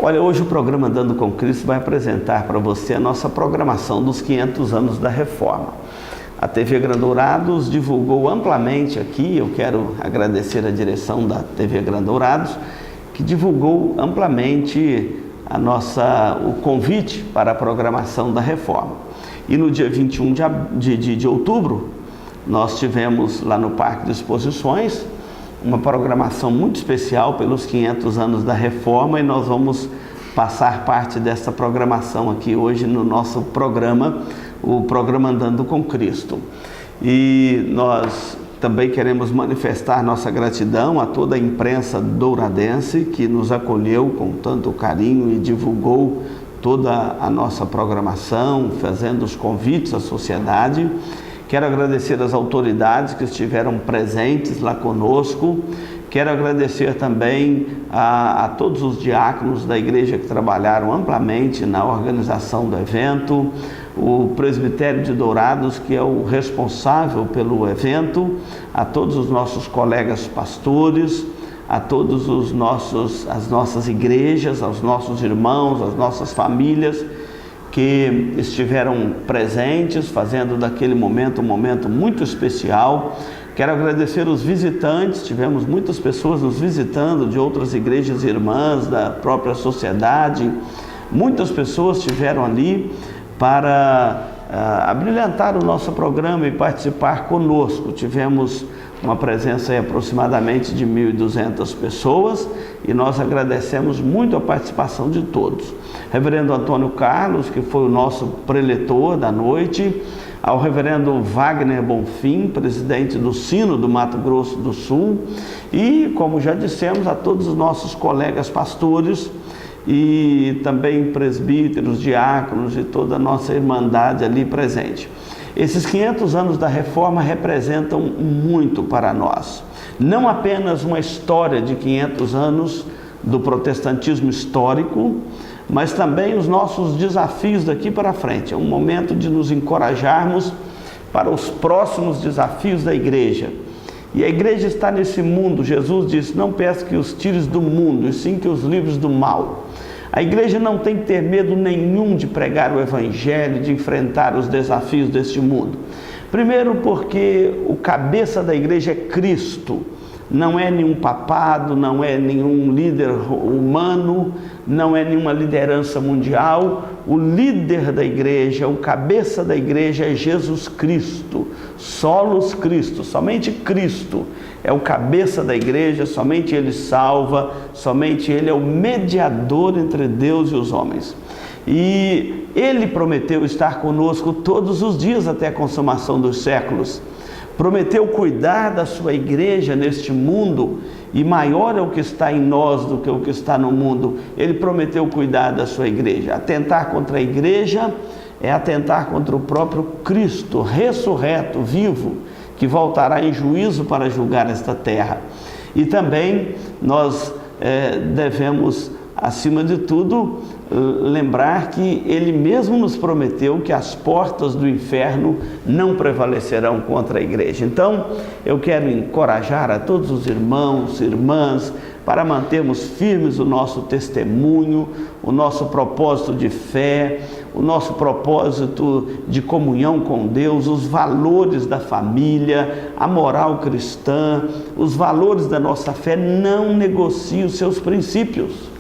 Olha, hoje o programa Andando com Cristo vai apresentar para você a nossa programação dos 500 anos da Reforma. A TV Grandourados divulgou amplamente aqui, eu quero agradecer a direção da TV Grandourados, que divulgou amplamente o convite para a programação da Reforma. E no dia 21 de outubro, nós tivemos lá no Parque de Exposições uma programação muito especial pelos 500 anos da Reforma, e nós vamos passar parte dessa programação aqui hoje no nosso programa, o programa Andando com Cristo. E nós também queremos manifestar nossa gratidão a toda a imprensa douradense que nos acolheu com tanto carinho e divulgou toda a nossa programação, fazendo os convites à sociedade. Quero agradecer as autoridades que estiveram presentes lá conosco. Quero agradecer também a todos os diáconos da igreja que trabalharam amplamente na organização do evento, o presbitério de Dourados, que é o responsável pelo evento, a todos os nossos colegas pastores, a todos as nossas igrejas, aos nossos irmãos, às nossas famílias que estiveram presentes, fazendo daquele momento um momento muito especial. Quero agradecer os visitantes, tivemos muitas pessoas nos visitando de outras igrejas irmãs, da própria sociedade. Muitas pessoas estiveram ali para abrilhantar o nosso programa e participar conosco. Tivemos uma presença aí aproximadamente de 1.200 pessoas e nós agradecemos muito a participação de todos. Reverendo Antônio Carlos, que foi o nosso preletor da noite, ao reverendo Wagner Bonfim, presidente do Sino do Mato Grosso do Sul, e, como já dissemos, a todos os nossos colegas pastores e também presbíteros, diáconos e toda a nossa irmandade ali presente. Esses 500 anos da Reforma representam muito para nós. Não apenas uma história de 500 anos do protestantismo histórico, mas também os nossos desafios daqui para frente. É um momento de nos encorajarmos para os próximos desafios da igreja. E a igreja está nesse mundo. Jesus disse: não peço que os tires do mundo, e sim que os livres do mal. A igreja não tem que ter medo nenhum de pregar o evangelho, de enfrentar os desafios deste mundo. Primeiro porque o cabeça da igreja é Cristo. Não é nenhum papado, não é nenhum líder humano, não é nenhuma liderança mundial. O líder da igreja, o cabeça da igreja é Jesus Cristo, solos Cristo, somente Cristo é o cabeça da igreja, somente Ele salva, somente Ele é o mediador entre Deus e os homens. E Ele prometeu estar conosco todos os dias até a consumação dos séculos. Prometeu cuidar da sua igreja neste mundo, e maior é o que está em nós do que o que está no mundo. Ele prometeu cuidar da sua igreja. Atentar contra a igreja é atentar contra o próprio Cristo, ressurreto, vivo, que voltará em juízo para julgar esta terra. E também nós devemos, acima de tudo, lembrar que Ele mesmo nos prometeu que as portas do inferno não prevalecerão contra a igreja. Então, eu quero encorajar a todos os irmãos e irmãs para mantermos firmes o nosso testemunho, o nosso propósito de fé, o nosso propósito de comunhão com Deus, os valores da família, a moral cristã, os valores da nossa fé. Não negocie os seus princípios.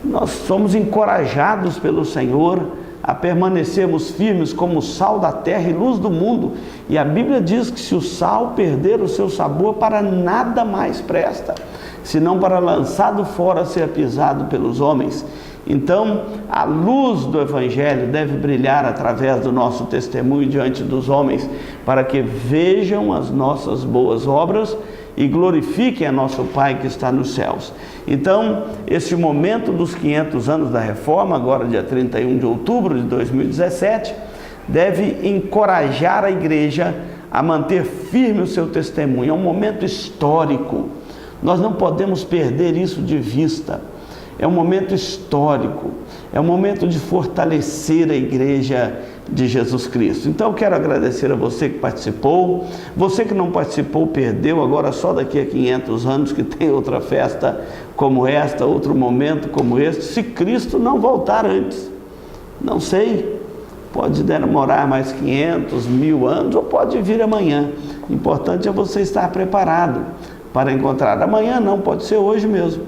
Nós somos encorajados pelo Senhor a permanecermos firmes como sal da terra e luz do mundo. E a Bíblia diz que se o sal perder o seu sabor, para nada mais presta, senão para lançado fora ser pisado pelos homens. Então, a luz do Evangelho deve brilhar através do nosso testemunho diante dos homens, para que vejam as nossas boas obras e glorifiquem a nosso Pai que está nos céus. Então, esse momento dos 500 anos da Reforma, agora dia 31 de outubro de 2017, deve encorajar a igreja a manter firme o seu testemunho. É um momento histórico. Nós não podemos perder isso de vista. É um momento histórico. É um momento de fortalecer a igreja de Jesus Cristo. Então eu quero agradecer a você que participou, você que não participou, perdeu, agora só daqui a 500 anos que tem outra festa como esta, outro momento como este, se Cristo não voltar antes. Não sei, pode demorar mais 500, 1000 anos, ou pode vir amanhã. O importante é você estar preparado para encontrar. Amanhã não, pode ser hoje mesmo.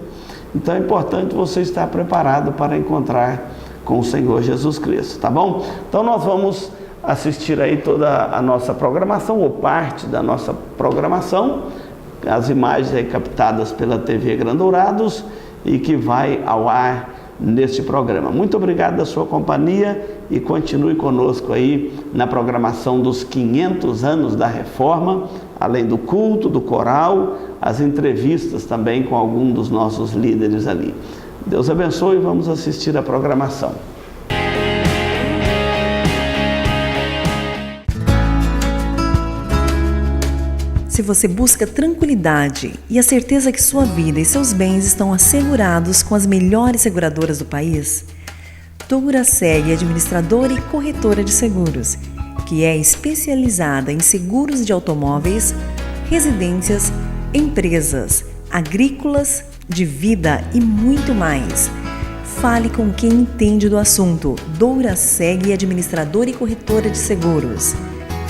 Então é importante você estar preparado para encontrar com o Senhor Jesus Cristo, tá bom? Então nós vamos assistir aí toda a nossa programação, ou parte da nossa programação, as imagens aí captadas pela TV Grandourados e que vai ao ar neste programa. Muito obrigado da sua companhia e continue conosco aí na programação dos 500 anos da Reforma, além do culto, do coral, as entrevistas também com algum dos nossos líderes ali. Deus abençoe e vamos assistir a programação. Se você busca tranquilidade e a certeza que sua vida e seus bens estão assegurados com as melhores seguradoras do país, Douraseg Administradora e Corretora de Seguros, que é especializada em seguros de automóveis, residências, empresas, agrícolas, de vida e muito mais. Fale com quem entende do assunto. Douraseg Administradora e Corretora de Seguros.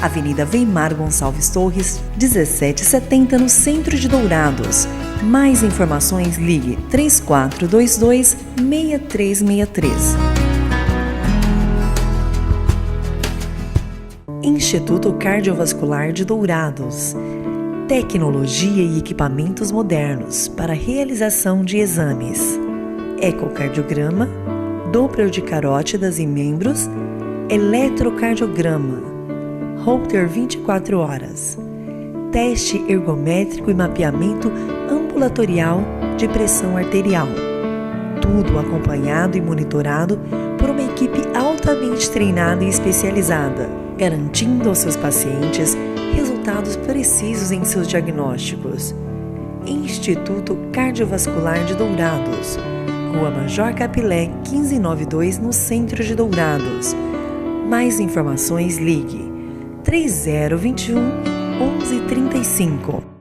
Avenida Weimar Gonçalves Torres, 1770, no centro de Dourados. Mais informações, ligue 3422-6363. Instituto Cardiovascular de Dourados. Tecnologia e equipamentos modernos para realização de exames. Ecocardiograma, Doppler de carótidas e membros, eletrocardiograma, Holter 24 horas, teste ergométrico e mapeamento ambulatorial de pressão arterial. Tudo acompanhado e monitorado por uma equipe altamente treinada e especializada, garantindo aos seus pacientes resultados precisos em seus diagnósticos. Instituto Cardiovascular de Dourados, Rua Major Capilé, 1592, no centro de Dourados. Mais informações, ligue 3021 1135.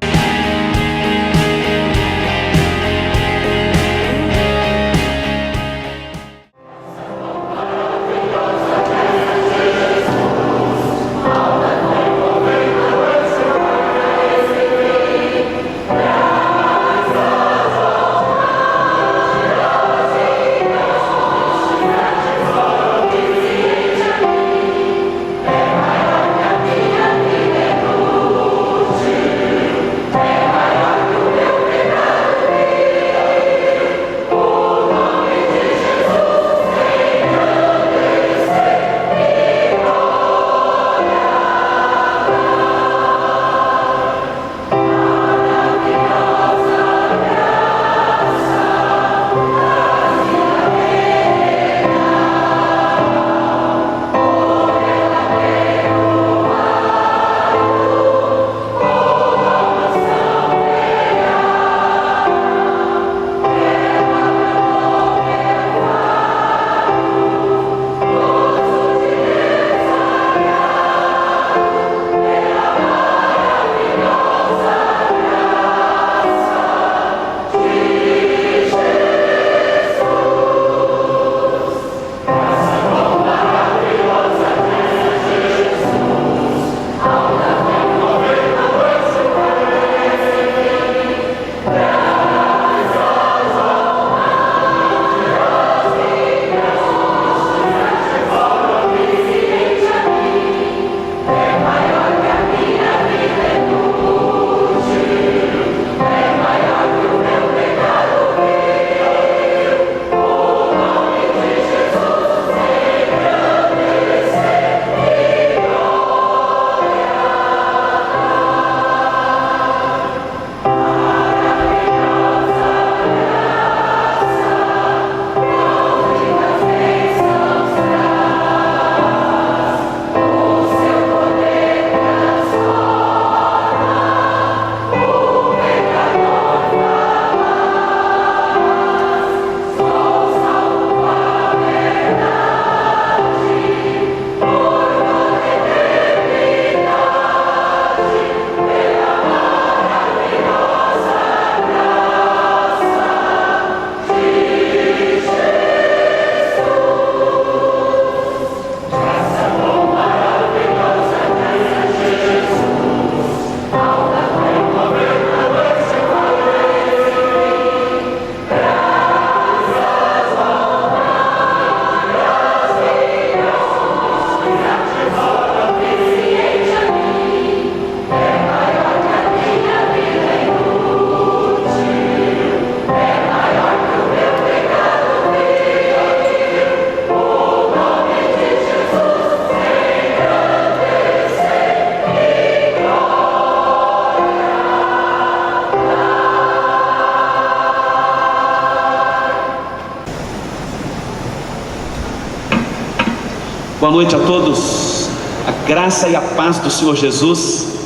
Boa noite a todos, a graça e a paz do Senhor Jesus,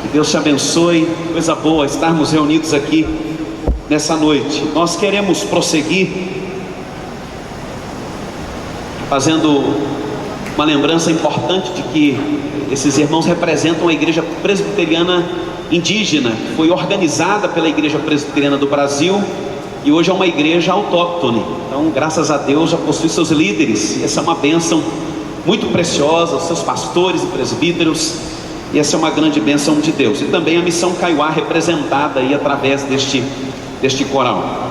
que Deus te abençoe, coisa boa estarmos reunidos aqui nessa noite. Nós queremos prosseguir fazendo uma lembrança importante de que esses irmãos representam a igreja presbiteriana indígena, que foi organizada pela igreja presbiteriana do Brasil e hoje é uma igreja autóctone. Então, graças a Deus, já possui seus líderes, e essa é uma bênção muito preciosa, os seus pastores e presbíteros, e essa é uma grande bênção de Deus. E também a missão Kaiowá representada aí através deste coral.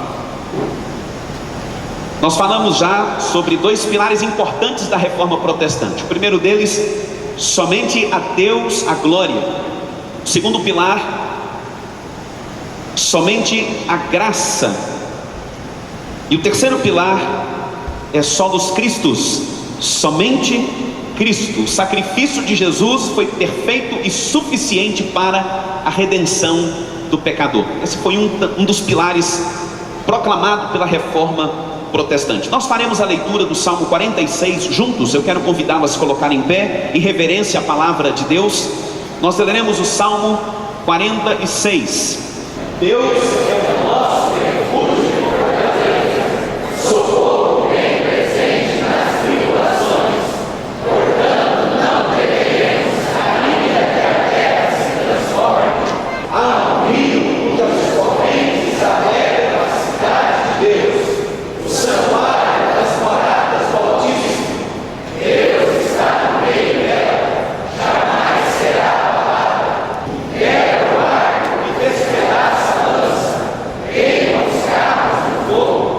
Nós falamos já sobre dois pilares importantes da reforma protestante. O primeiro deles, somente a Deus a glória. O segundo pilar, somente a graça. E o terceiro pilar é solos Cristos, somente Cristo. O sacrifício de Jesus foi perfeito e suficiente para a redenção do pecador. Esse foi um dos pilares proclamado pela reforma protestante. Nós faremos a leitura do Salmo 46 juntos. Eu quero convidá-los a se colocar em pé em reverência à palavra de Deus. Nós leremos o Salmo 46. Deus é o nosso refúgio, socorro bem presente nas tribulações, portanto não temeremos, ainda que a terra se transforme. Há um rio cujas correntes alegram a cidade de Deus, o santuário das moradas do Altíssimo. Deus está no meio dela, jamais será abalada. Quebra o arco e despedaça a lança, queima os carros do fogo.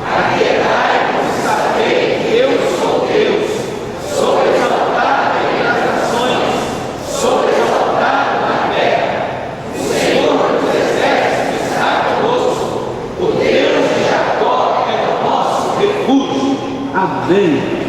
Aquietai-vos e sabei que eu sou Deus, sou exaltado entre as nações, sou exaltado na terra. O Senhor dos exércitos está conosco, o Deus de Jacó é o nosso refúgio. Amém.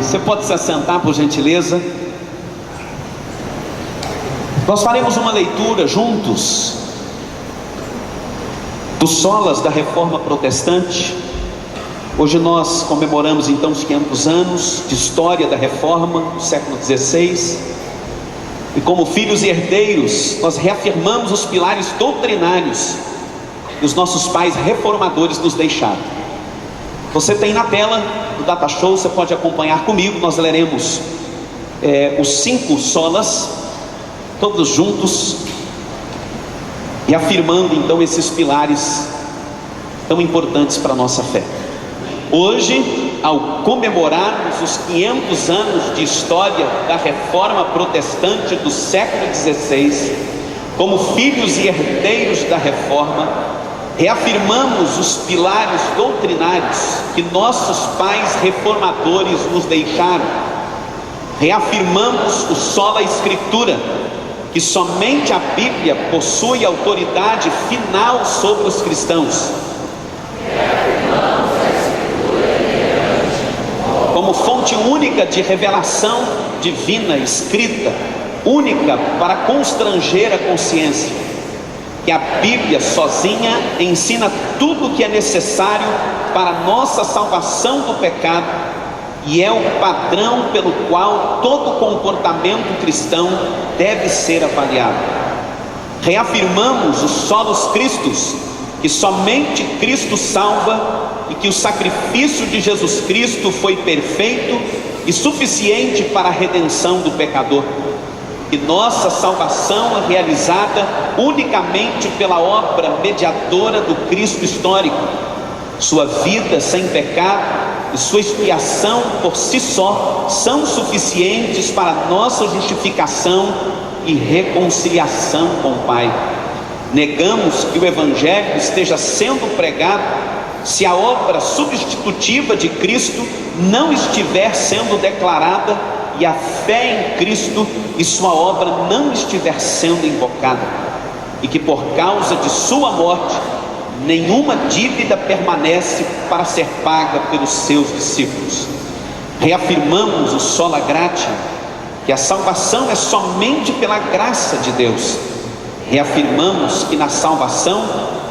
Você pode se assentar, por gentileza? Nós faremos uma leitura juntos dos solas da Reforma Protestante. Hoje nós comemoramos então os 500 anos de história da Reforma do século XVI, e como filhos e herdeiros nós reafirmamos os pilares doutrinários que os nossos pais reformadores nos deixaram. Você tem na tela do Data Show, você pode acompanhar comigo. Nós leremos os 5 solas, todos juntos, reafirmando então esses pilares tão importantes para a nossa fé. Hoje, ao comemorarmos os 500 anos de história da Reforma Protestante do século XVI, como filhos e herdeiros da Reforma, reafirmamos os pilares doutrinários que nossos pais reformadores nos deixaram. Reafirmamos o sola Escritura, que somente a Bíblia possui autoridade final sobre os cristãos. Como fonte única de revelação divina escrita, única para constranger a consciência, que a Bíblia sozinha ensina tudo o que é necessário para a nossa salvação do pecado e é o padrão pelo qual todo comportamento cristão deve ser avaliado. Reafirmamos os solos Cristos, que somente Cristo salva e que o sacrifício de Jesus Cristo foi perfeito e suficiente para a redenção do pecador, que nossa salvação é realizada unicamente pela obra mediadora do Cristo histórico. Sua vida sem pecado e sua expiação por si só são suficientes para nossa justificação e reconciliação com o Pai. Negamos que o Evangelho esteja sendo pregado se a obra substitutiva de Cristo não estiver sendo declarada e a fé em Cristo e sua obra não estiver sendo invocada, e que por causa de sua morte nenhuma dívida permanece para ser paga pelos seus discípulos. Reafirmamos o sola gratia, que a salvação é somente pela graça de Deus. Reafirmamos que na salvação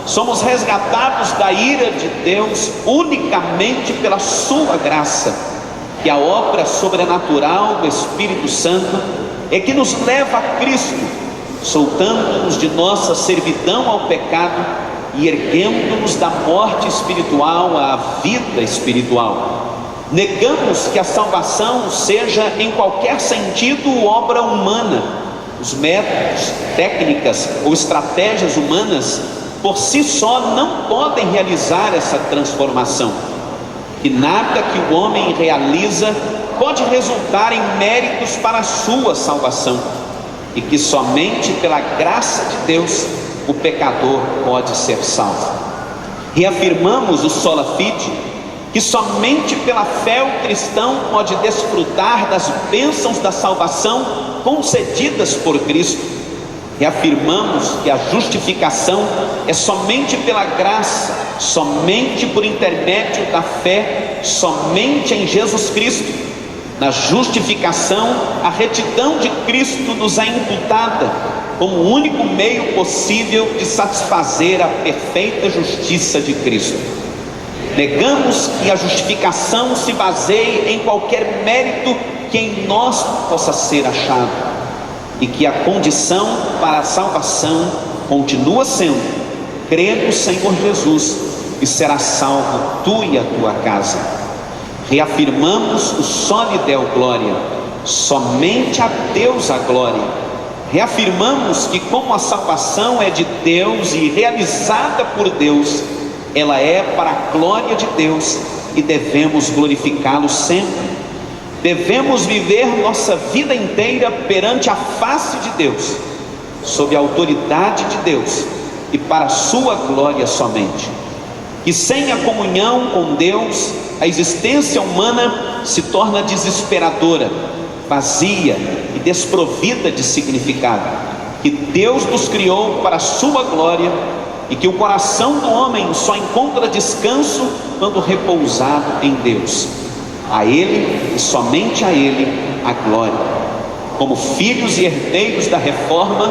somos resgatados da ira de Deus unicamente pela sua graça, que a obra sobrenatural do Espírito Santo é que nos leva a Cristo, soltando-nos de nossa servidão ao pecado e erguendo-nos da morte espiritual à vida espiritual. Negamos que a salvação seja em qualquer sentido obra humana. Os métodos, técnicas ou estratégias humanas por si só não podem realizar essa transformação, que nada que o homem realiza pode resultar em méritos para a sua salvação, e que somente pela graça de Deus o pecador pode ser salvo. Reafirmamos o sola fide, que somente pela fé o cristão pode desfrutar das bênçãos da salvação concedidas por Cristo. Reafirmamos que a justificação é somente pela graça, somente por intermédio da fé, somente em Jesus Cristo. Na justificação, a retidão de Cristo nos é imputada como o único meio possível de satisfazer a perfeita justiça de Cristo. Negamos que a justificação se baseie em qualquer mérito que em nós possa ser achado, e que a condição para a salvação continua sendo crer no Senhor Jesus e serás salvo tu e a tua casa. Reafirmamos o soli Deo glória, somente a Deus a glória. Reafirmamos que como a salvação é de Deus e realizada por Deus, ela é para a glória de Deus e devemos glorificá-lo sempre. Devemos viver nossa vida inteira perante a face de Deus, sob a autoridade de Deus e para a sua glória somente. Que sem a comunhão com Deus, a existência humana se torna desesperadora, vazia e desprovida de significado. Que Deus nos criou para a sua glória e que o coração do homem só encontra descanso quando repousado em Deus. A Ele e somente a Ele a glória. Como filhos e herdeiros da reforma,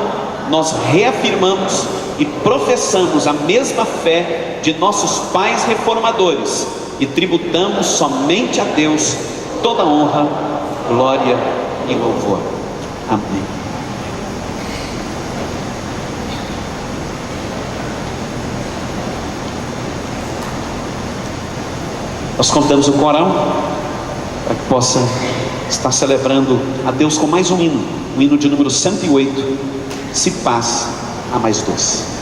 nós reafirmamos e professamos a mesma fé de nossos pais reformadores e tributamos somente a Deus toda honra, glória e louvor. Amém. Nós contamos o coral para que possa estar celebrando a Deus com mais um hino, o hino de número 108, Se Paz a Mais Doce.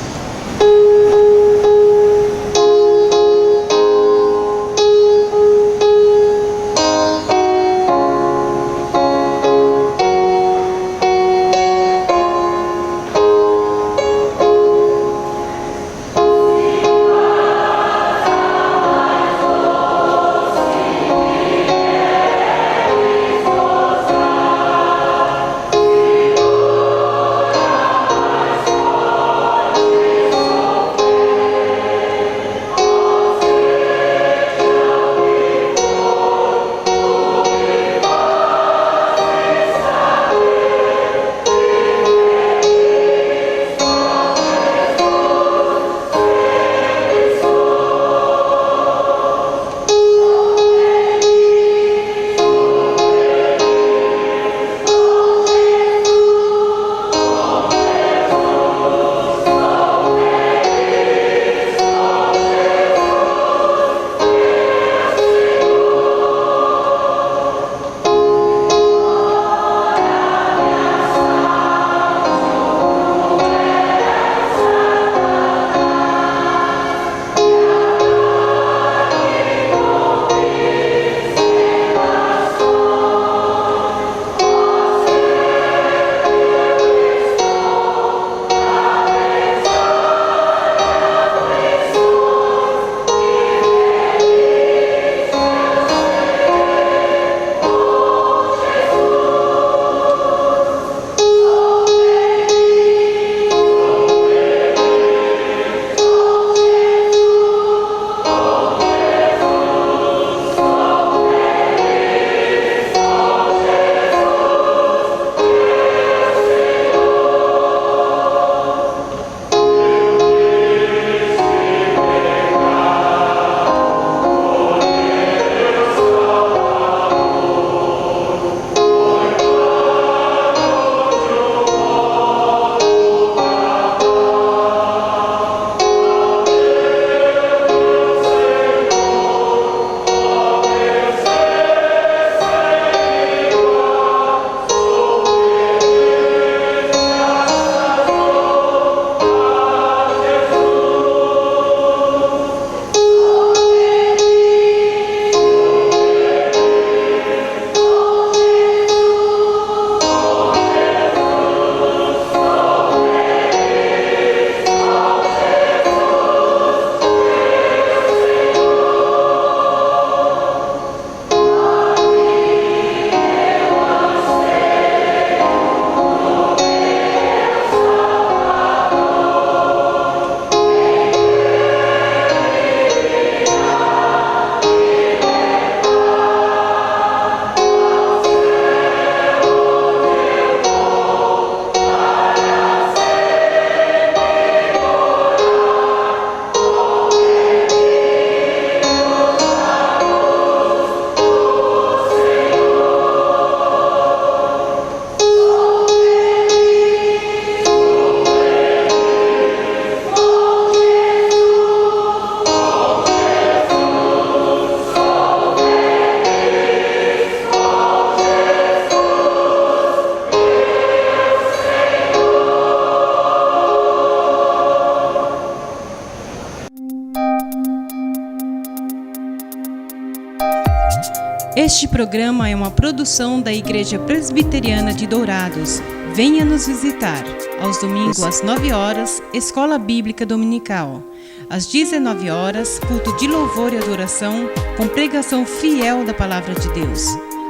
Este programa é uma produção da Igreja Presbiteriana de Dourados. Venha nos visitar. Aos domingos, às 9 horas, Escola Bíblica Dominical. Às 19 horas, culto de louvor e adoração, com pregação fiel da Palavra de Deus.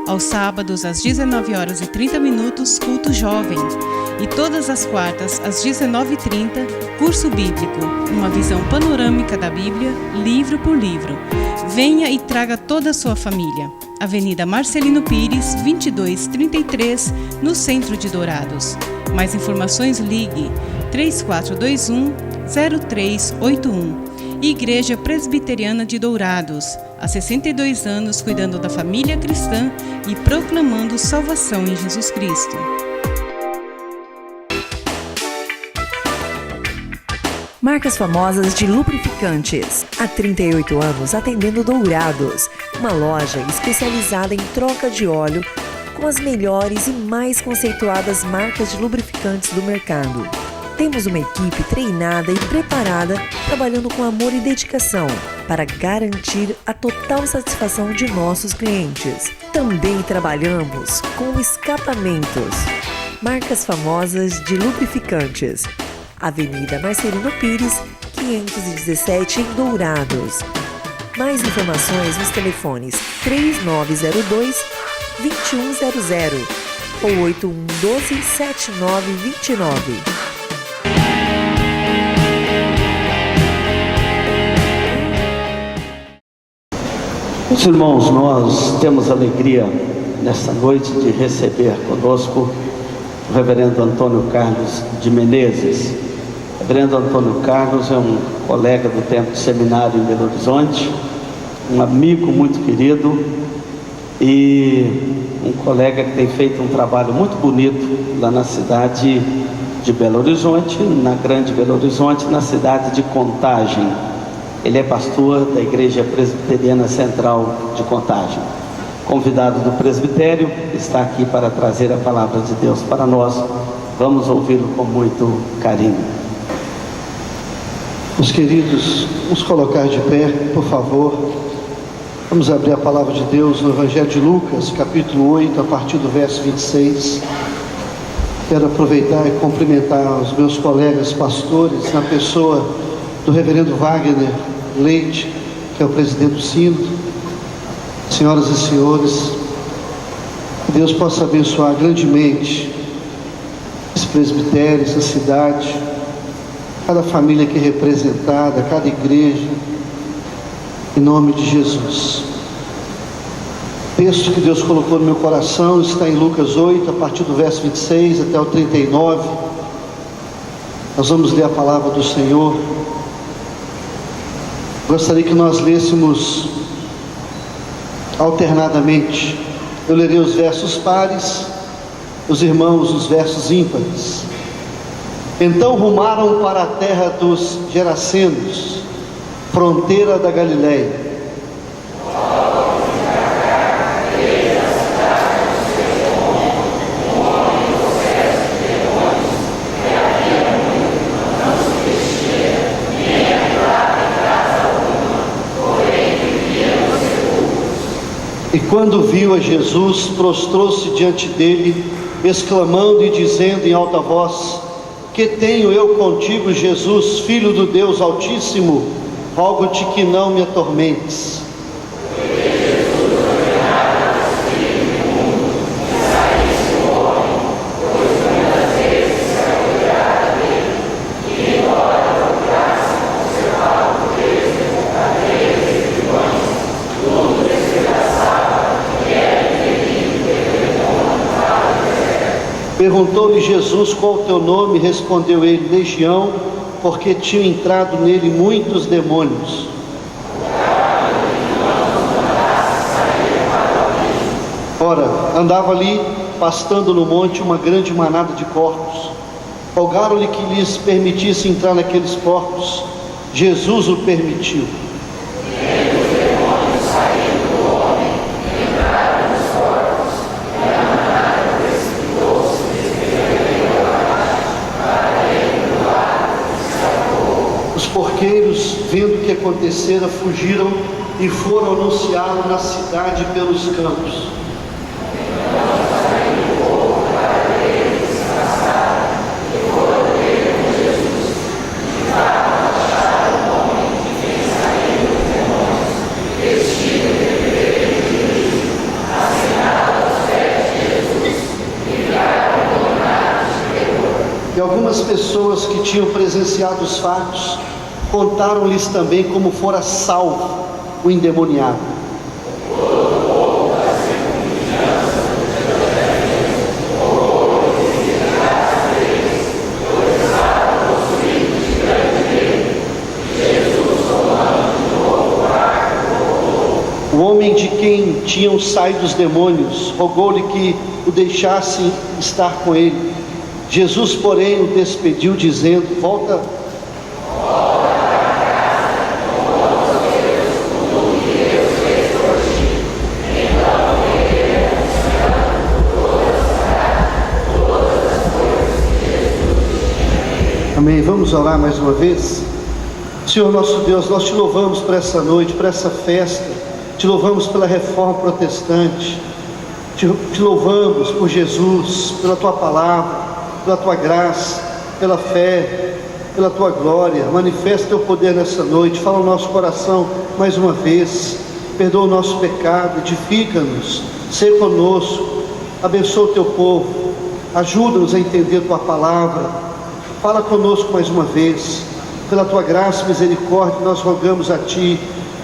Aos sábados, às 19 horas e 30 minutos, culto jovem. E todas as quartas, às 19h30, curso bíblico, uma visão panorâmica da Bíblia, livro por livro. Venha e traga toda a sua família. Avenida Marcelino Pires, 2233, no centro de Dourados. Mais informações, ligue 3421-0381. Igreja Presbiteriana de Dourados, há 62 anos cuidando da família cristã e proclamando salvação em Jesus Cristo. Marcas famosas de lubrificantes. Há 38 anos atendendo Dourados, uma loja especializada em troca de óleo com as melhores e mais conceituadas marcas de lubrificantes do mercado. Temos uma equipe treinada e preparada, trabalhando com amor e dedicação para garantir a total satisfação de nossos clientes. Também trabalhamos com escapamentos. Marcas famosas de lubrificantes. Avenida Marcelino Pires, 517 em Dourados. Mais informações nos telefones 3902-2100 ou 8112-7929. Meus irmãos, nós temos alegria nesta noite de receber conosco o reverendo Antônio Carlos de Menezes. O reverendo Antônio Carlos é um colega do Templo Seminário em Belo Horizonte, um amigo muito querido e um colega que tem feito um trabalho muito bonito lá na cidade de Belo Horizonte, na Grande Belo Horizonte, na cidade de Contagem. Ele é pastor da Igreja Presbiteriana Central de Contagem. Convidado do presbitério, está aqui para trazer a palavra de Deus para nós. Vamos ouvi-lo com muito carinho. Meus queridos, vamos colocar de pé, por favor. Vamos abrir a palavra de Deus no Evangelho de Lucas, capítulo 8, a partir do verso 26. Quero aproveitar e cumprimentar os meus colegas pastores, na pessoa do reverendo Wagner Leite, que é o presidente do Sínodo. Senhoras e senhores, que Deus possa abençoar grandemente esse presbitério, essa cidade, cada família aqui representada, cada igreja, em nome de Jesus. O texto que Deus colocou no meu coração está em Lucas 8, a partir do verso 26 até o 39. Nós vamos ler a palavra do Senhor. Gostaria que nós lêssemos alternadamente. Eu lerei os versos pares, os irmãos os versos ímpares. Então rumaram para a terra dos Gerasenos, fronteira da Galileia. E quando viu a Jesus, prostrou-se diante dele, exclamando e dizendo em alta voz: Que tenho eu contigo, Jesus, Filho do Deus Altíssimo? Rogo-te que não me atormentes. Perguntou-lhe Jesus: qual o teu nome? Respondeu ele: Legião, porque tinham entrado nele muitos demônios. Ora, andava ali, pastando no monte, uma grande manada de porcos. Rogaram-lhe que lhes permitisse entrar naqueles porcos. Jesus o permitiu. Os porqueiros, vendo o que acontecera, fugiram e foram anunciá-lo na cidade e pelos campos. E algumas pessoas que tinham presenciado os fatos contaram-lhes também como fora salvo o endemoniado. quem tinham saído os demônios, rogou-lhe que o deixassem estar com ele. Jesus, porém, o despediu, dizendo: volta. Amém. Vamos orar mais uma vez. Senhor nosso Deus, nós te louvamos por essa noite, por essa festa. Te louvamos pela Reforma Protestante. Te louvamos por Jesus, pela tua palavra, pela tua graça, pela fé, pela tua glória. Manifesta teu poder nessa noite. Fala no nosso coração mais uma vez. Perdoa o nosso pecado, edifica-nos, seja conosco, abençoa o teu povo, ajuda-nos a entender tua palavra. Fala conosco mais uma vez. Pela tua graça e misericórdia nós rogamos a ti,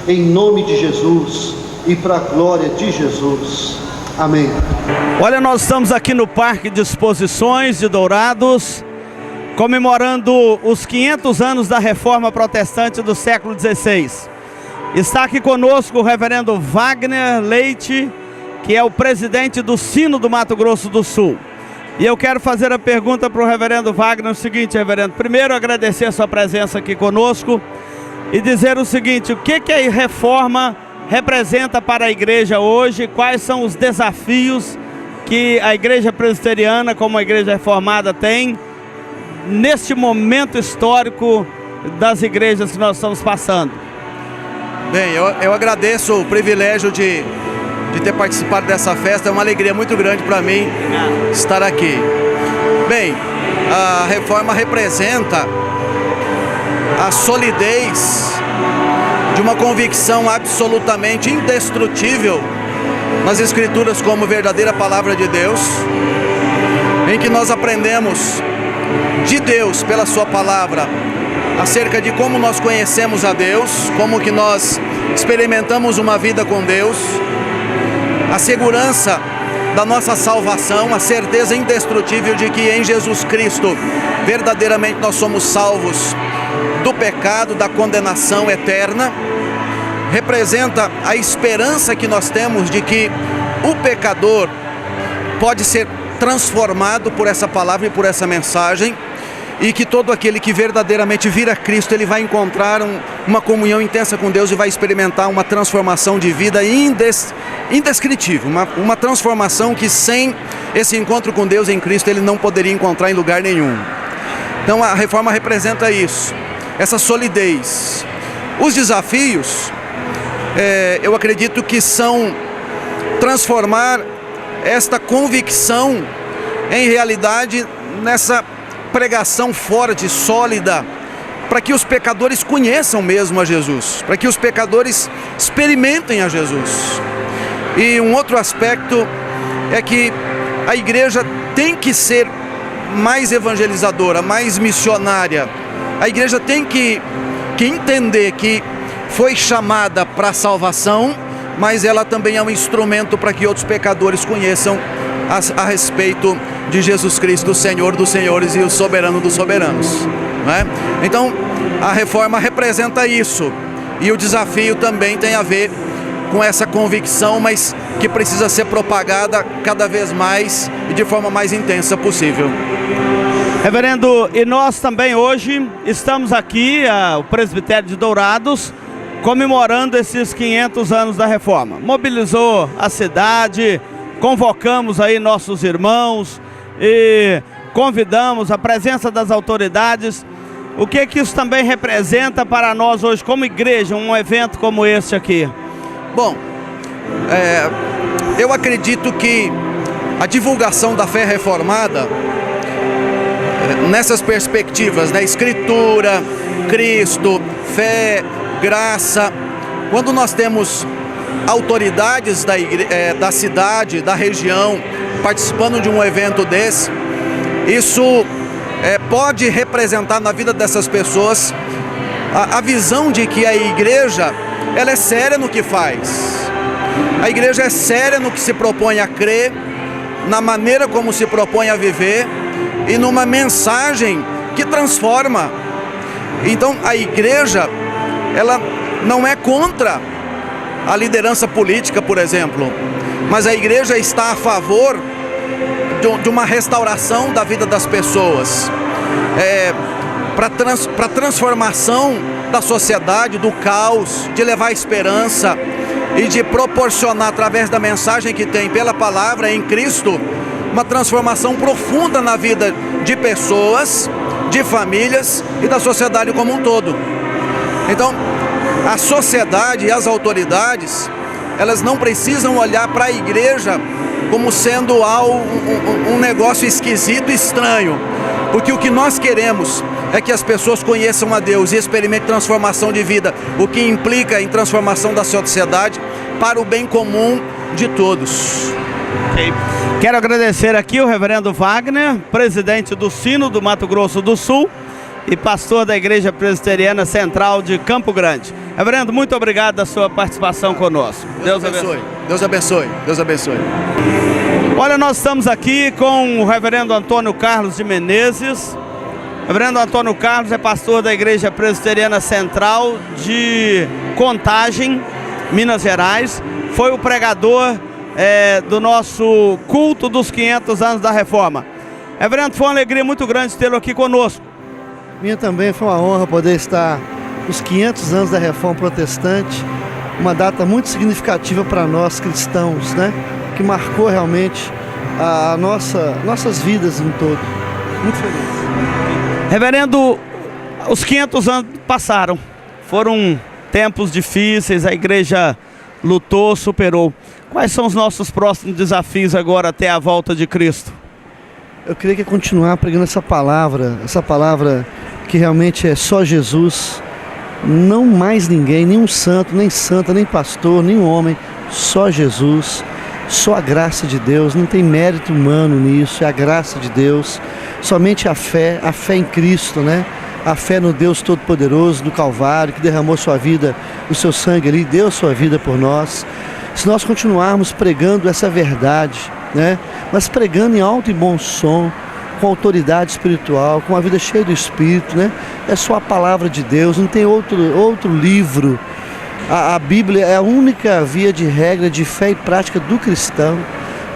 em nome de Jesus e para a glória de Jesus. Amém. Olha, nós estamos aqui no Parque de Exposições de Dourados, comemorando os 500 anos da Reforma Protestante do século XVI. Está aqui conosco o reverendo Wagner Leite, que é o presidente do Sino do Mato Grosso do Sul. E eu quero fazer a pergunta para o reverendo Wagner, o seguinte, reverendo: primeiro agradecer a sua presença aqui conosco e dizer o seguinte: o que a reforma representa para a igreja hoje, quais são os desafios que a igreja presbiteriana, como a igreja reformada, tem neste momento histórico das igrejas que nós estamos passando. Bem, eu agradeço o privilégio de ter participado dessa festa. É uma alegria muito grande para mim estar aqui. Bem, a reforma representa a solidez de uma convicção absolutamente indestrutível nas Escrituras como verdadeira palavra de Deus, em que nós aprendemos de Deus pela sua palavra acerca de como nós conhecemos a Deus, como que nós experimentamos uma vida com Deus, a segurança da nossa salvação, a certeza indestrutível de que em Jesus Cristo verdadeiramente nós somos salvos do pecado, da condenação eterna. Representa a esperança que nós temos de que o pecador pode ser transformado por essa palavra e por essa mensagem, e que todo aquele que verdadeiramente vir a Cristo, ele vai encontrar uma comunhão intensa com Deus e vai experimentar uma transformação de vida indescritível, uma transformação que sem esse encontro com Deus em Cristo ele não poderia encontrar em lugar nenhum. Então a reforma representa isso, essa solidez. Os desafios, eu acredito que são transformar esta convicção em realidade nessa pregação forte, sólida, para que os pecadores conheçam mesmo a Jesus, para que os pecadores experimentem a Jesus. E um outro aspecto é que a igreja tem que ser mais evangelizadora, mais missionária. A igreja tem que entender que foi chamada para a salvação, mas ela também é um instrumento para que outros pecadores conheçam a respeito de Jesus Cristo, o Senhor dos senhores e o soberano dos soberanos, né? Então a reforma representa isso, e o desafio também tem a ver com essa convicção, mas que precisa ser propagada cada vez mais e de forma mais intensa possível. Reverendo, e nós também hoje estamos aqui, o presbitério de Dourados, comemorando esses 500 anos da reforma. Mobilizou a cidade, convocamos aí nossos irmãos e convidamos a presença das autoridades. O que isso também representa para nós hoje como igreja, um evento como este aqui? Bom, eu acredito que a divulgação da fé reformada, nessas perspectivas, né, Escritura, Cristo, fé, graça, quando nós temos autoridades da cidade, da região, participando de um evento desse, isso pode representar na vida dessas pessoas a visão de que a igreja, ela é séria no que faz. A igreja é séria no que se propõe a crer, na maneira como se propõe a viver e numa mensagem que transforma. Então a igreja, ela não é contra a liderança política, por exemplo, mas a igreja está a favor de uma restauração da vida das pessoas, para a transformação da sociedade, do caos, de levar esperança e de proporcionar, através da mensagem que tem pela palavra em Cristo, uma transformação profunda na vida de pessoas, de famílias e da sociedade como um todo. Então, a sociedade e as autoridades, elas não precisam olhar para a igreja como sendo um negócio esquisito e estranho, porque o que nós queremos é que as pessoas conheçam a Deus e experimentem transformação de vida, o que implica em transformação da sociedade para o bem comum de todos. Okay. Quero agradecer aqui o reverendo Wagner, presidente do Sino do Mato Grosso do Sul e pastor da Igreja Presbiteriana Central de Campo Grande. Reverendo, muito obrigado pela sua participação conosco. Deus abençoe. Deus abençoe. Deus abençoe. Olha, nós estamos aqui com o reverendo Antônio Carlos de Menezes. O reverendo Antônio Carlos é pastor da Igreja Presbiteriana Central de Contagem, Minas Gerais. Foi o pregador do nosso culto dos 500 anos da Reforma. Reverendo, foi uma alegria muito grande tê-lo aqui conosco. Minha também foi uma honra poder estar nos 500 anos da Reforma Protestante, uma data muito significativa para nós cristãos, né? Que marcou realmente nossas vidas em todo. Muito feliz. Reverendo, os 500 anos passaram, foram tempos difíceis, a igreja lutou, superou. Quais são os nossos próximos desafios agora até a volta de Cristo? Eu queria que continuar pregando essa palavra que realmente é só Jesus, não mais ninguém, nenhum santo, nem santa, nem pastor, nem homem, só Jesus, só a graça de Deus, não tem mérito humano nisso, é a graça de Deus, somente a fé em Cristo, né? A fé no Deus Todo-Poderoso, do Calvário, que derramou sua vida, o seu sangue ali, deu a sua vida por nós. Se nós continuarmos pregando essa verdade, né? Mas pregando em alto e bom som, com autoridade espiritual, com uma vida cheia do Espírito, né? É só a palavra de Deus, não tem outro livro. A Bíblia é a única via de regra de fé e prática do cristão.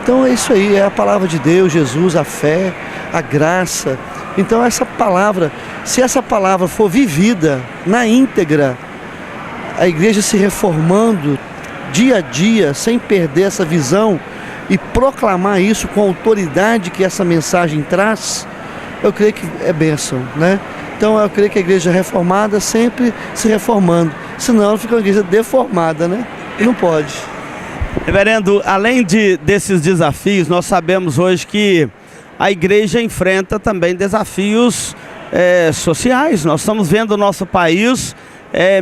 Então é isso aí, é a palavra de Deus, Jesus, a fé, a graça. Então essa palavra, se essa palavra for vivida na íntegra, a igreja se reformando dia a dia, sem perder essa visão e proclamar isso com a autoridade que essa mensagem traz, eu creio que é bênção, né? Então eu creio que a igreja reformada sempre se reformando, senão ela fica uma igreja deformada, né? E não pode. Reverendo, além desses desafios, nós sabemos hoje que a igreja enfrenta também desafios sociais. Nós estamos vendo o nosso país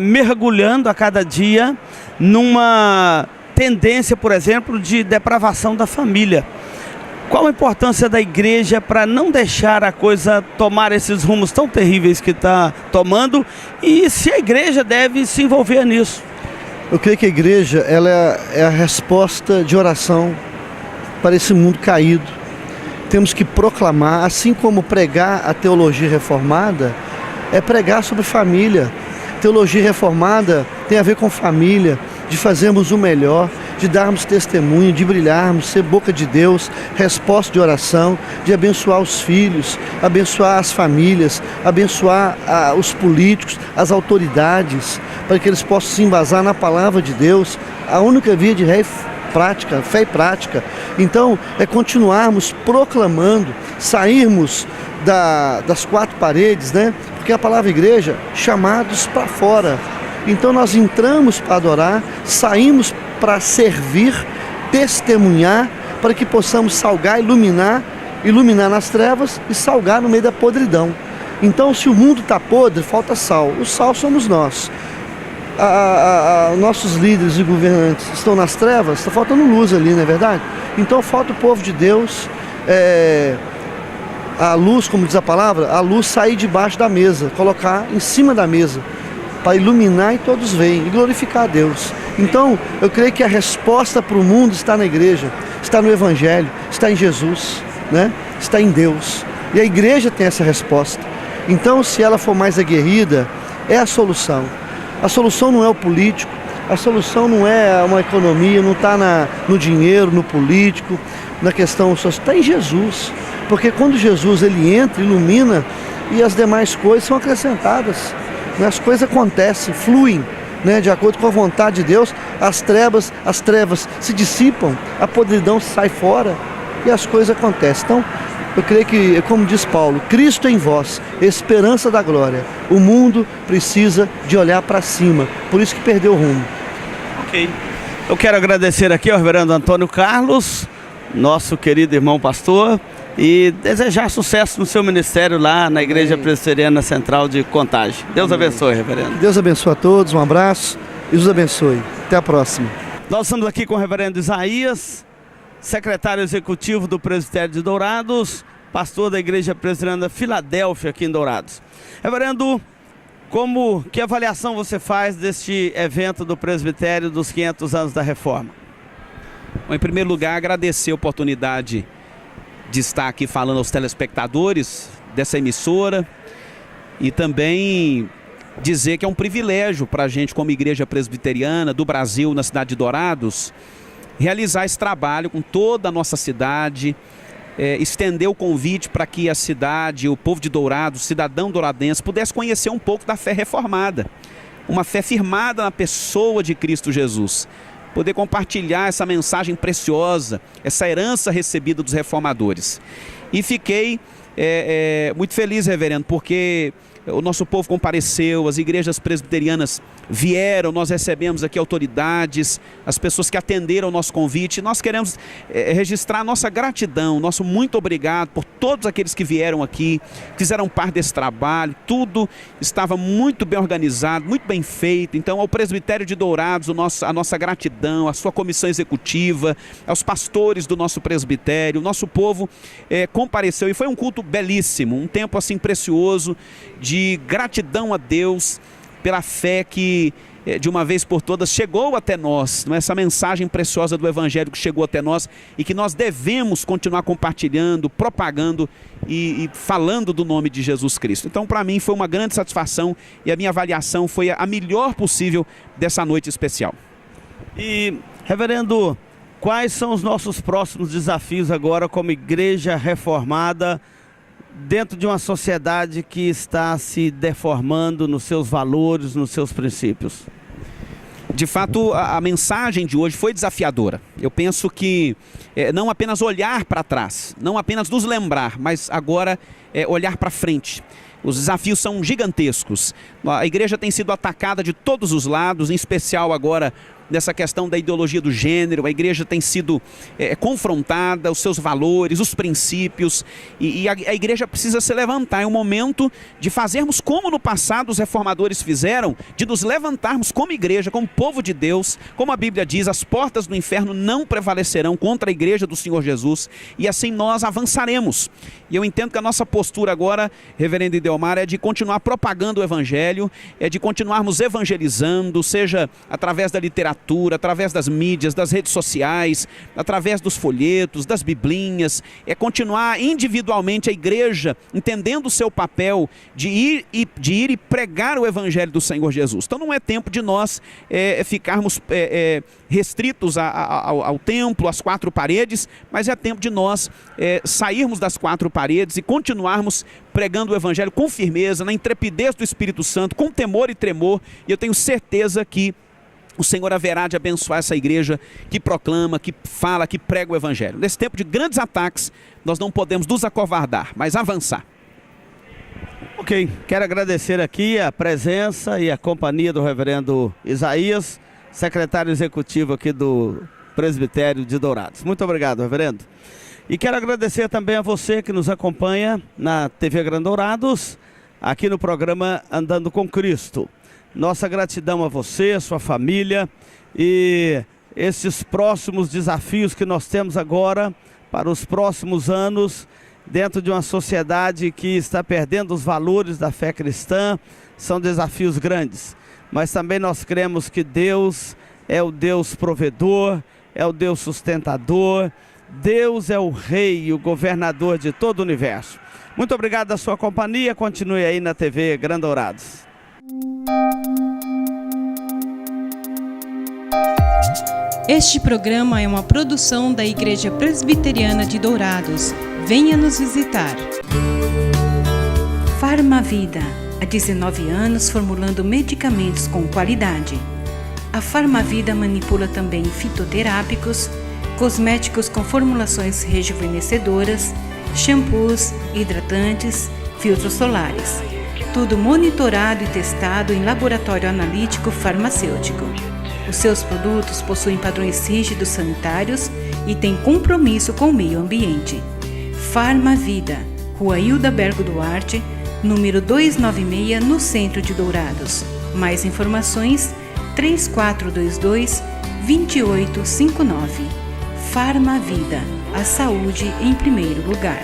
mergulhando a cada dia numa tendência, por exemplo, de depravação da família. Qual a importância da igreja para não deixar a coisa tomar esses rumos tão terríveis que está tomando, e se a igreja deve se envolver nisso? Eu creio que a igreja ela é a resposta de oração para esse mundo caído. Temos que proclamar, assim como pregar a teologia reformada, é pregar sobre família. Teologia reformada tem a ver com família, de fazermos o melhor, de darmos testemunho, de brilharmos, ser boca de Deus, resposta de oração, de abençoar os filhos, abençoar as famílias, abençoar os políticos, as autoridades, para que eles possam se embasar na palavra de Deus, a única via de fé e prática. Então, é continuarmos proclamando, sairmos das quatro paredes, né? Porque a palavra igreja, chamados para fora. Então nós entramos para adorar, saímos para servir, testemunhar, para que possamos salgar, iluminar nas trevas e salgar no meio da podridão. Então, se o mundo está podre, falta sal. O sal somos nós. Nossos líderes e governantes estão nas trevas, está faltando luz ali, não é verdade? Então falta o povo de Deus, a luz, como diz a palavra, a luz sair debaixo da mesa, colocar em cima da mesa, para iluminar e todos veem, e glorificar a Deus. Então, eu creio que a resposta para o mundo está na igreja, está no Evangelho, está em Jesus, né? Está em Deus. E a igreja tem essa resposta. Então, se ela for mais aguerrida, é a solução. A solução não é o político, A solução não é uma economia, não está no dinheiro, no político, na questão social, está em Jesus. Porque quando Jesus ele entra, ilumina, e as demais coisas são acrescentadas. As coisas acontecem, fluem, né, de acordo com a vontade de Deus. As trevas se dissipam, a podridão sai fora e as coisas acontecem. Então, eu creio que, como diz Paulo, Cristo em vós, esperança da glória. O mundo precisa de olhar para cima, por isso que perdeu o rumo. Ok. Eu quero agradecer aqui ao reverendo Antônio Carlos, nosso querido irmão pastor, e desejar sucesso no seu ministério lá na Igreja Presbiteriana Central de Contagem. Deus abençoe, reverendo. Deus abençoe a todos, um abraço e Deus abençoe. Até a próxima. Nós estamos aqui com o reverendo Isaías, secretário executivo do Presbitério de Dourados, pastor da Igreja Presbiteriana Filadélfia aqui em Dourados. Reverendo, que avaliação você faz deste evento do Presbitério dos 500 anos da Reforma? Bom, em primeiro lugar, agradecer a oportunidade de estar aqui falando aos telespectadores dessa emissora e também dizer que é um privilégio para a gente, como Igreja Presbiteriana do Brasil, na cidade de Dourados, realizar esse trabalho com toda a nossa cidade, estender o convite para que a cidade, o povo de Dourados, o cidadão douradense, pudesse conhecer um pouco da fé reformada, uma fé firmada na pessoa de Cristo Jesus, poder compartilhar essa mensagem preciosa, essa herança recebida dos reformadores. E fiquei muito feliz, reverendo, porque o nosso povo compareceu, as igrejas presbiterianas vieram, nós recebemos aqui autoridades, as pessoas que atenderam o nosso convite. Nós queremos registrar a nossa gratidão, nosso muito obrigado por todos aqueles que vieram aqui, fizeram parte desse trabalho. Tudo estava muito bem organizado, muito bem feito. Então, ao Presbitério de Dourados, a nossa gratidão, a sua comissão executiva, aos pastores do nosso presbitério, o nosso povo compareceu e foi um culto belíssimo, um tempo assim precioso de gratidão a Deus pela fé que de uma vez por todas chegou até nós, não é? Essa mensagem preciosa do Evangelho que chegou até nós e que nós devemos continuar compartilhando, propagando e falando do nome de Jesus Cristo. Então, para mim foi uma grande satisfação e a minha avaliação foi a melhor possível dessa noite especial. E, reverendo, quais são os nossos próximos desafios agora como Igreja Reformada dentro de uma sociedade que está se deformando nos seus valores, nos seus princípios? De fato, a mensagem de hoje foi desafiadora. Eu penso que não apenas olhar para trás, não apenas nos lembrar, mas agora olhar para frente. Os desafios são gigantescos. A igreja tem sido atacada de todos os lados, em especial agora nessa questão da ideologia do gênero. A igreja tem sido confrontada, os seus valores, os princípios, e a igreja precisa se levantar. É um momento de fazermos como no passado os reformadores fizeram, de nos levantarmos como igreja, como povo de Deus. Como a Bíblia diz, as portas do inferno não prevalecerão contra a igreja do Senhor Jesus, e assim nós avançaremos. E eu entendo que a nossa postura agora, reverendo Idelmar, é de continuar propagando o Evangelho, é de continuarmos evangelizando, seja através da literatura, através das mídias, das redes sociais, através dos folhetos, das biblinhas, é continuar individualmente a igreja entendendo o seu papel de ir e pregar o Evangelho do Senhor Jesus. Então não é tempo de nós ficarmos restritos ao templo, às quatro paredes, mas é tempo de nós sairmos das quatro paredes e continuarmos pregando o Evangelho com firmeza, na intrepidez do Espírito Santo, com temor e tremor, e eu tenho certeza que o Senhor haverá de abençoar essa igreja que proclama, que fala, que prega o Evangelho. Nesse tempo de grandes ataques, nós não podemos nos acovardar, mas avançar. Ok, quero agradecer aqui a presença e a companhia do reverendo Isaías, secretário executivo aqui do Presbitério de Dourados. Muito obrigado, reverendo. E quero agradecer também a você que nos acompanha na TV Grande Dourados, aqui no programa Andando com Cristo. Nossa gratidão a você, a sua família e esses próximos desafios que nós temos agora para os próximos anos, dentro de uma sociedade que está perdendo os valores da fé cristã. São desafios grandes, mas também nós cremos que Deus é o Deus provedor, é o Deus sustentador. Deus é o Rei e o governador de todo o universo. Muito obrigado da sua companhia. Continue aí na TV Grande Dourados. Este programa é uma produção da Igreja Presbiteriana de Dourados. Venha nos visitar. Farmavida, há 19 anos formulando medicamentos com qualidade. A Farmavida manipula também fitoterápicos, cosméticos com formulações rejuvenescedoras, shampoos, hidratantes, filtros solares. Tudo monitorado e testado em laboratório analítico farmacêutico. Os seus produtos possuem padrões rígidos sanitários e têm compromisso com o meio ambiente. Farmavida, Rua Hildabergo Duarte, número 296, no centro de Dourados. Mais informações, 3422-2859. Farmavida, a saúde em primeiro lugar.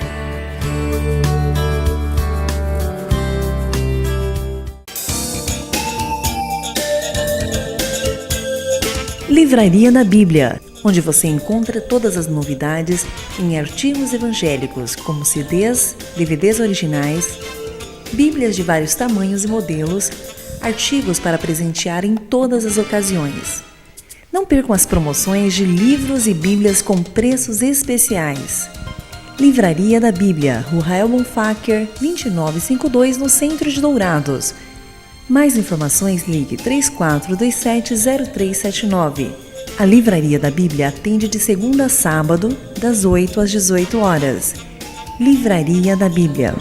Livraria da Bíblia, onde você encontra todas as novidades em artigos evangélicos, como CDs, DVDs originais, Bíblias de vários tamanhos e modelos, artigos para presentear em todas as ocasiões. Não percam as promoções de livros e Bíblias com preços especiais. Livraria da Bíblia, Rua Rael Bonfacker, 2952, no centro de Dourados. Mais informações, ligue 3427-0379. A Livraria da Bíblia atende de segunda a sábado, das 8 às 18 horas. Livraria da Bíblia.